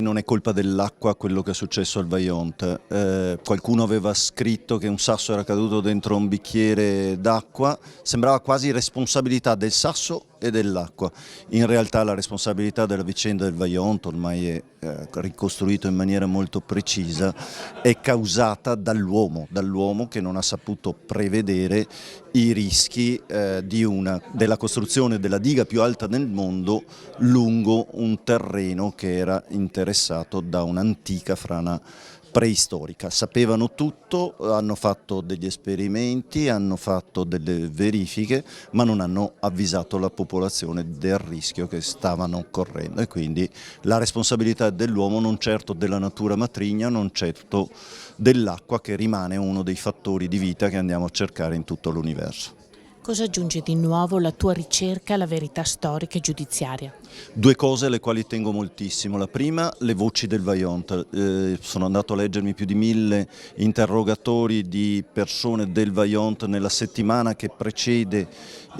Non è colpa dell'acqua quello che è successo al Vajont. Qualcuno aveva scritto che un sasso era caduto dentro un bicchiere d'acqua, sembrava quasi responsabilità del sasso e dell'acqua. In realtà la responsabilità della vicenda del Vajont, ormai è ricostruito in maniera molto precisa, è causata dall'uomo che non ha saputo prevedere i rischi della costruzione della diga più alta del mondo lungo un terreno che era interessato da un'antica frana preistorica. Sapevano tutto, hanno fatto degli esperimenti, hanno fatto delle verifiche, ma non hanno avvisato la popolazione del rischio che stavano correndo, e quindi la responsabilità è dell'uomo, non certo della natura matrigna, non certo dell'acqua, che rimane uno dei fattori di vita che andiamo a cercare in tutto l'universo. Cosa aggiunge di nuovo la tua ricerca alla verità storica e giudiziaria? Due cose alle quali tengo moltissimo. La prima, le voci del Vajont. Sono andato a leggermi più di 1000 interrogatori di persone del Vajont nella settimana che precede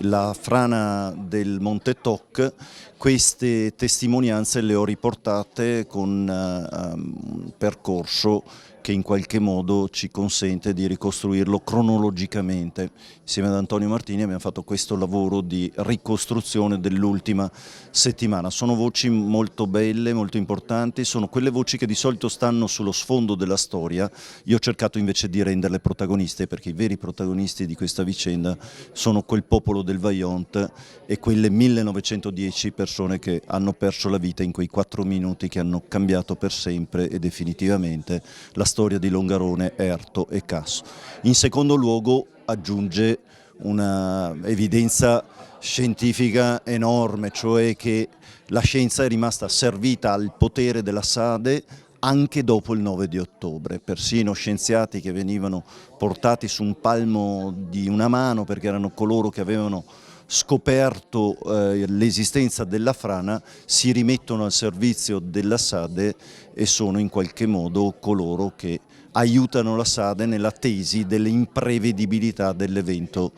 la frana del Monte Toc. Queste testimonianze le ho riportate con un percorso che in qualche modo ci consente di ricostruirlo cronologicamente. Insieme ad Antonio Martini abbiamo fatto questo lavoro di ricostruzione dell'ultima settimana. Sono voci molto belle, molto importanti, sono quelle voci che di solito stanno sullo sfondo della storia. Io ho cercato invece di renderle protagoniste, perché i veri protagonisti di questa vicenda sono quel popolo del Vajont e quelle 1910 persone che hanno perso la vita in quei 4 minuti che hanno cambiato per sempre e definitivamente la storia di Longarone, Erto e Casso. In secondo luogo aggiunge una evidenza scientifica enorme, cioè che la scienza è rimasta servita al potere della SADE anche dopo il 9 di ottobre. Persino scienziati che venivano portati su un palmo di una mano, perché erano coloro che avevano scoperto l'esistenza della frana, si rimettono al servizio della SADE e sono in qualche modo coloro che aiutano la SADE nella tesi dell'imprevedibilità dell'evento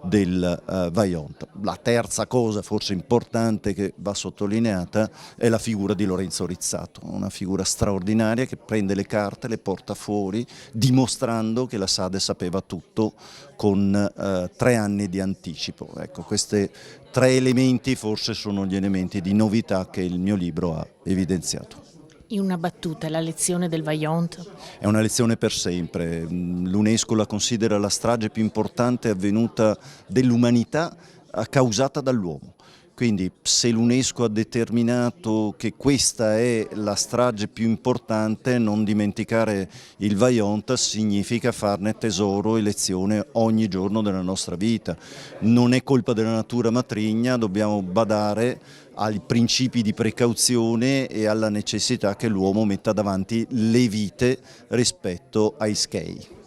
del Vajont. La terza cosa, forse importante, che va sottolineata è la figura di Lorenzo Rizzato, una figura straordinaria che prende le carte, le porta fuori, dimostrando che la SADE sapeva tutto con 3 anni di anticipo. Ecco, questi 3 elementi forse sono gli elementi di novità che il mio libro ha evidenziato. In una battuta, la lezione del Vajont? È una lezione per sempre. L'UNESCO la considera la strage più importante avvenuta dell'umanità causata dall'uomo. Quindi se l'UNESCO ha determinato che questa è la strage più importante, non dimenticare il Vajont significa farne tesoro e lezione ogni giorno della nostra vita. Non è colpa della natura matrigna, dobbiamo badare ai principi di precauzione e alla necessità che l'uomo metta davanti le vite rispetto ai schei.